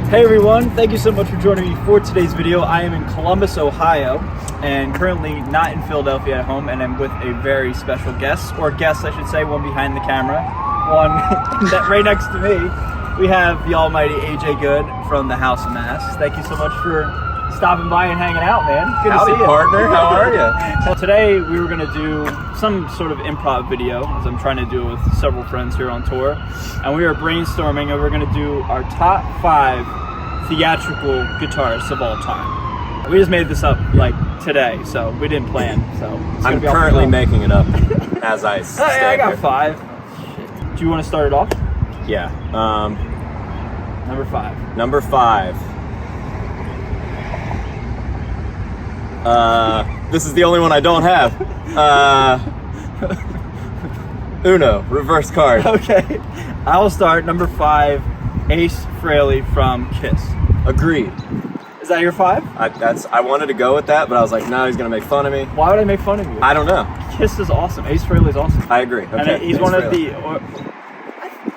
Hey everyone, thank you so much for joining me for today's video. I am in Columbus, Ohio, and currently not in Philadelphia at home, and I'm with a very special guest, or guest I should say, one behind the camera, one right next to me. We have the almighty AJ Good from the House of Masks. Thank you so much for stopping by and hanging out, man. Good Howdy, to see you. partner. How are you? So today we were going to do some sort of improv video, as I'm trying to do it with several friends here on tour. And we are brainstorming, and we're going to do our top 5 theatrical guitarists of all time. We just made this up like today, so we didn't plan. So I'm currently making it up as I stand I got here. 5. Do you want to start it off? Yeah. Number 5. Number 5. This is the only one I don't have. Uno, reverse card. Okay. I will start. Number 5, Ace Frehley from Kiss. Agreed. Is that your 5? I wanted to go with that, but I was like, no, he's gonna make fun of me. Why would I make fun of you? I don't know. Kiss is awesome. Ace Frehley is awesome. I agree. Okay. And he's Ace one of Frehley.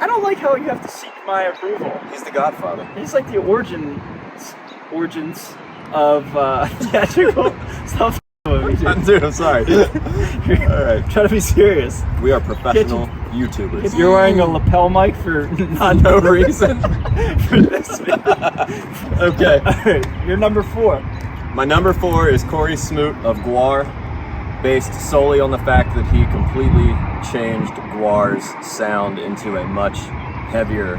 I don't like how you have to seek my approval. He's the Godfather. He's like the origins of theatrical stuff. Dude, I'm sorry. All right. Try to be serious. We are professional YouTubers. You're wearing a lapel mic for no reason. for this video. Okay. All right. You're number 4. My number 4 is Corey Smoot of Guar, based solely on the fact that he completely changed Guar's sound into a much heavier,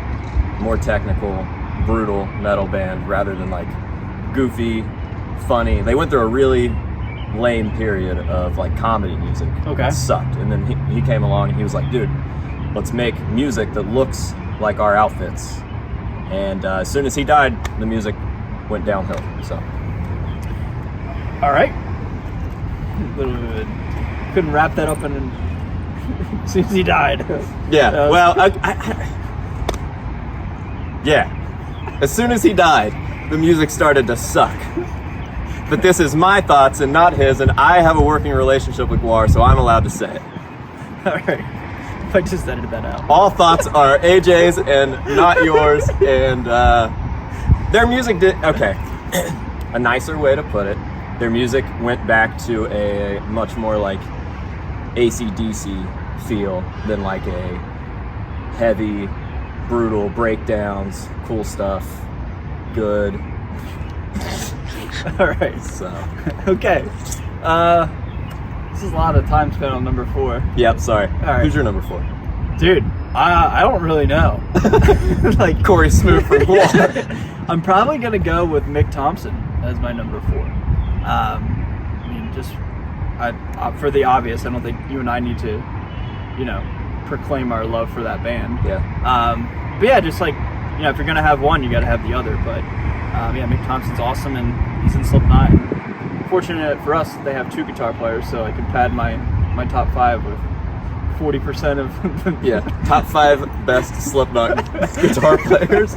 more technical, brutal metal band rather than like goofy, funny. They went through a really lame period of like comedy music. Okay. It sucked. And then he came along and he was like, dude, let's make music that looks like our outfits. And as soon as he died, the music went downhill. So. All right. Couldn't wrap that up in as soon as he died. Yeah. Well, yeah. As soon as he died, the music started to suck. But this is my thoughts and not his, and I have a working relationship with Guar, so I'm allowed to say it. All right. I just edited that out. All thoughts are AJ's and not yours, and their music did... Okay. A nicer way to put it, their music went back to a much more like AC/DC feel than like a heavy, brutal breakdowns, cool stuff, good. All right. So. Okay. This is a lot of time spent on number 4. Yep, sorry. All right. Who's your number 4? Dude, I don't really know. Like Corey Smoot from Guar. I'm probably gonna go with Mick Thompson as my number 4. I mean, just for the obvious. I don't think you and I need to, proclaim our love for that band. Yeah. But yeah, just like if you're gonna have one, you gotta have the other. But yeah, Mick Thompson's awesome, and he's in Slipknot. And fortunate for us, they have 2 guitar players, so I can pad my top 5 with 40% of Yeah, top 5 best Slipknot guitar players.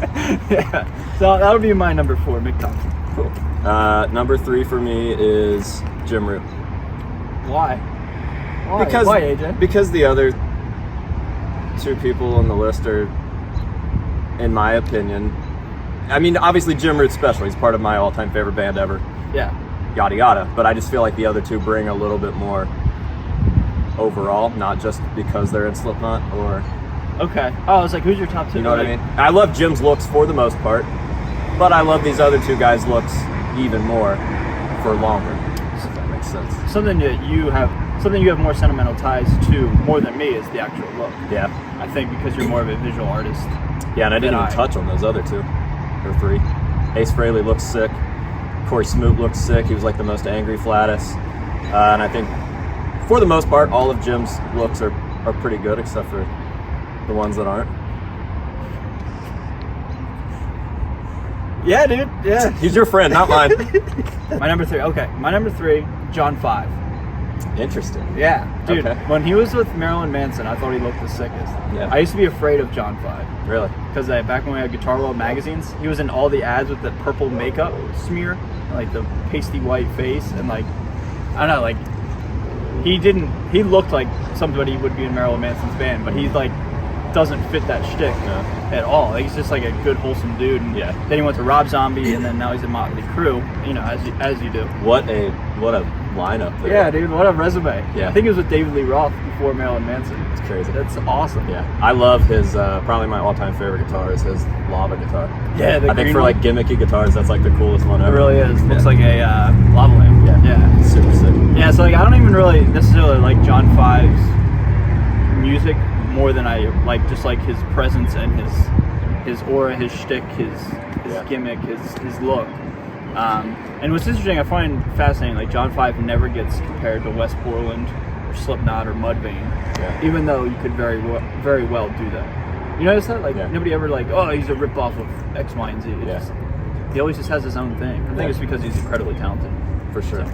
Yeah, so that would be my number 4, Mick Thompson. Cool. Number 3 for me is Jim Root. Why? Why? Because, Why, AJ? Because the other 2 people on the list are, in my opinion, I mean, obviously Jim Root's special. He's part of my all-time favorite band ever. Yeah. Yada yada. But I just feel like the other 2 bring a little bit more overall, not just because they're in Slipknot or... Okay. Oh, I was like, who's your top 2? You know what I mean? I love Jim's looks for the most part, but I love these other 2 guys' looks even more for longer. If that makes sense. Something you have more sentimental ties to more than me is the actual look. Yeah. I think because you're more of a visual artist. Yeah, and I didn't even touch on those other 2 or 3. Ace Frehley looks sick. Corey Smoot looks sick. He was like the most angry flatus. And I think for the most part, all of Jim's looks are pretty good, except for the ones that aren't. Yeah, dude. Yeah. He's your friend, not mine. My number 3. Okay. My number 3, John 5. Interesting. Yeah, dude. Okay. When he was with Marilyn Manson, I thought he looked the sickest. Yeah. I used to be afraid of John 5. Really? Because back when we had Guitar World magazines, he was in all the ads with the purple makeup smear, and, like the pasty white face, and like, I don't know, like he looked like somebody would be in Marilyn Manson's band, but he's like doesn't fit that shtick at all. Like, he's just like a good, wholesome dude. And then he went to Rob Zombie, and then now he's in Motley Crue. You know, as you do. What a lineup there. Yeah, dude, what a resume. Yeah. I think it was with David Lee Roth before Marilyn Manson. It's crazy. That's awesome. Yeah, I love his. Probably my all-time favorite guitar is his lava guitar. Yeah, I think for like gimmicky guitars, that's like the coolest one ever. It really is. Looks like a lava lamp. Yeah, super sick. Yeah, so like I don't even really necessarily like John 5's music more than I like just like his presence and his aura, his shtick, his gimmick, his look. And what's interesting, I find fascinating, like John 5 never gets compared to West Borland or Slipknot or Mudvayne, even though you could very well do that. You notice that? Like nobody ever like, oh, he's a ripoff of X, Y, and Z. He always just has his own thing. I think it's because he's incredibly talented. For sure.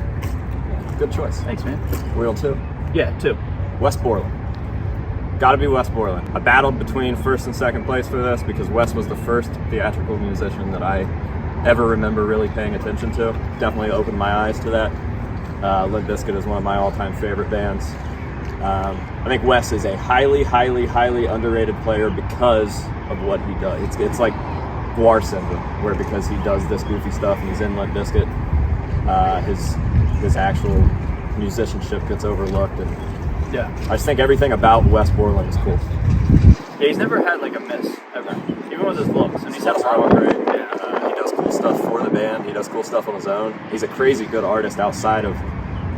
Good choice. Thanks, man. Wheel 2. Yeah, 2. West Borland. Gotta be West Borland. I battled between first and second place for this because Wes was the first theatrical musician that I ever remember really paying attention to. Definitely opened my eyes to that. Limp Bizkit is one of my all-time favorite bands. I think Wes is a highly, highly, highly underrated player because of what he does. It's like Guar syndrome, where because he does this goofy stuff and he's in Limp Bizkit, his actual musicianship gets overlooked. And I just think everything about West Borland is cool. Yeah, he's never had like a miss ever, even with his looks. And he's had a lot of great. He does cool stuff for the band. He does cool stuff on his own. He's a crazy good artist outside of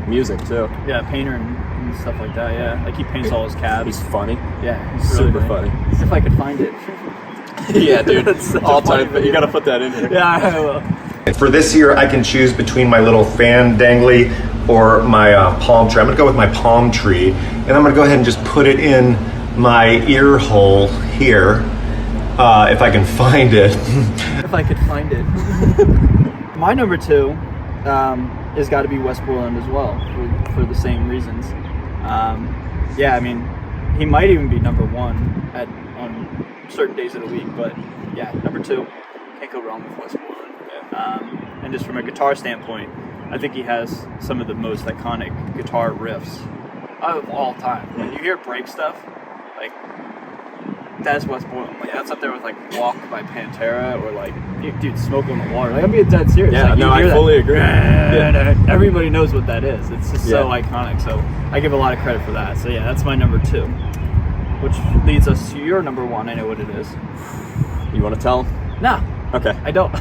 music too. Yeah, painter and stuff like that. Yeah, like he paints all his cabs. He's funny. Yeah, he's super really funny. If I could find it. Yeah, dude. All time. You gotta put that in here. Yeah, I will. For this year, I can choose between my little fan dangly or my palm tree. I'm gonna go with my palm tree, and I'm gonna go ahead and just put it in my ear hole here, if I can find it. If I could find it. My number 2 has got to be West Borland as well, for the same reasons. Yeah, I mean, he might even be number 1 on certain days of the week, but yeah, number 2, can't go wrong with West Borland. And just from a guitar standpoint, I think he has some of the most iconic guitar riffs of all time. When you hear break stuff, like, that's West Borland. Like, that's up there with like Walk by Pantera or like, dude, Smoke on the Water. Like, I'm being dead serious. Yeah, like, no, I fully agree. Everybody knows what that is. It's just so iconic. So I give a lot of credit for that. So yeah, that's my number 2, which leads us to your number 1. I know what it is. You want to tell him? Nah. Okay. I don't.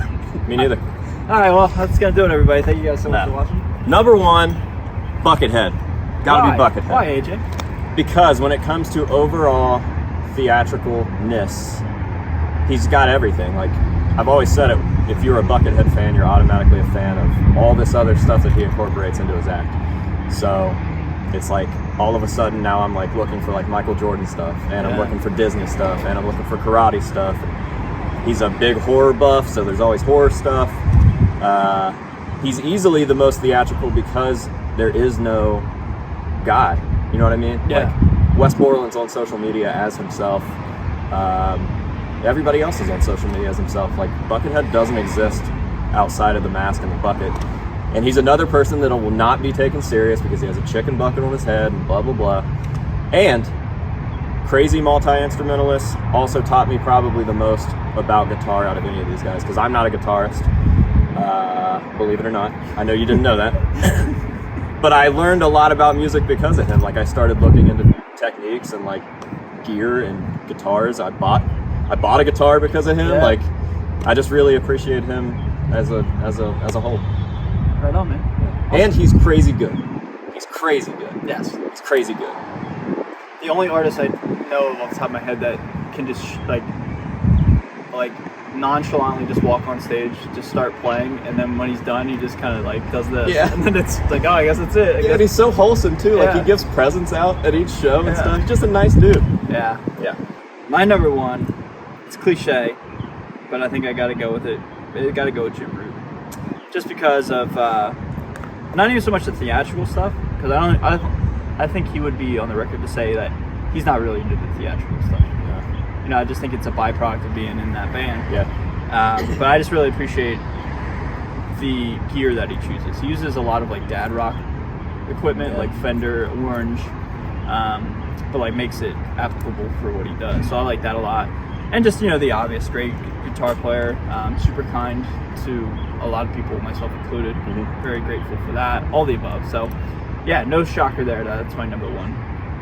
Me neither. All right, well, that's gonna do it, everybody. Thank you guys so much for watching. Number 1, Buckethead. Gotta be Buckethead. Why, AJ? Because when it comes to overall theatricalness, he's got everything. Like, I've always said it, if you're a Buckethead fan, you're automatically a fan of all this other stuff that he incorporates into his act. So it's like, all of a sudden now I'm like looking for like Michael Jordan stuff, and I'm looking for Disney stuff, and I'm looking for karate stuff. He's a big horror buff, so there's always horror stuff. He's easily the most theatrical because there is no guy. You know what I mean? Yeah. Like, West Borland's on social media as himself. Everybody else is on social media as himself. Like, Buckethead doesn't exist outside of the mask and the bucket. And he's another person that will not be taken serious because he has a chicken bucket on his head and blah, blah, blah. And crazy multi-instrumentalist also taught me probably the most about guitar out of any of these guys, because I'm not a guitarist, believe it or not. I know you didn't know that. But I learned a lot about music because of him. Like, I started looking into techniques and like gear and guitars. I bought a guitar because of him. Yeah. Like, I just really appreciate him as a whole. Right on, man. Yeah. Awesome. And he's crazy good. He's crazy good. Yes. He's crazy good. The only artist I know of off the top of my head that can just like nonchalantly just walk on stage, just start playing, and then when he's done, he just kind of like does this. Yeah. And then it's like, oh, I guess that's it. And he's so wholesome too. Like, he gives presents out at each show and stuff. He's just a nice dude. Yeah. Yeah. My number 1, it's cliche, but I think I gotta go with it. I gotta go with Jim Root. Just because of not even so much the theatrical stuff, because I think he would be on the record to say that he's not really into the theatrical stuff. You know, I just think it's a byproduct of being in that band. Yeah. But I just really appreciate the gear that he chooses. He uses a lot of like dad rock equipment, like Fender, Orange, but like makes it applicable for what he does. So I like that a lot. And just, you know, the obvious, great guitar player, super kind to a lot of people, myself included. Very grateful for that. All the above. So yeah, no shocker there. That's my number one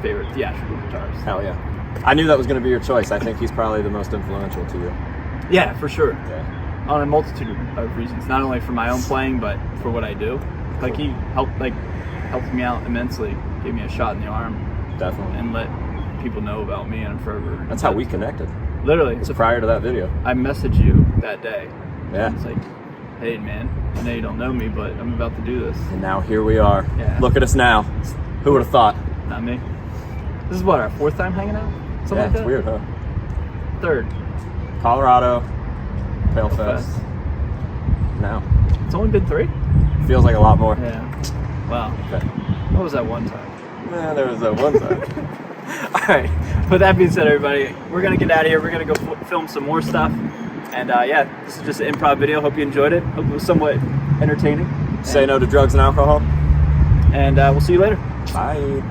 favorite theatrical guitarist. Hell yeah. I knew that was going to be your choice. I think he's probably the most influential to you. Yeah, for sure. Yeah. On a multitude of reasons, not only for my own playing, but for what I do. Like he helped me out immensely, gave me a shot in the arm. Definitely. And let people know about me, and I'm forever. That's how we connected. Literally. It's prior to that video. I messaged you that day. Yeah. It's like, hey man, I know you don't know me, but I'm about to do this. And now here we are. Yeah. Look at us now. Who would have thought? Not me. This is what, our fourth time hanging out? Something Yeah, like it's that? weird, huh? Third. Colorado, Pale Fest. Fest. Now. It's only been 3? Feels like a lot more. Yeah. Wow. Okay. What was that one time? Yeah, there was that one time. All right. With that being said, everybody, we're going to get out of here. We're going to go film some more stuff. And yeah, this is just an improv video. Hope you enjoyed it. Hope it was somewhat entertaining. Say no to drugs and alcohol. And we'll see you later. Bye.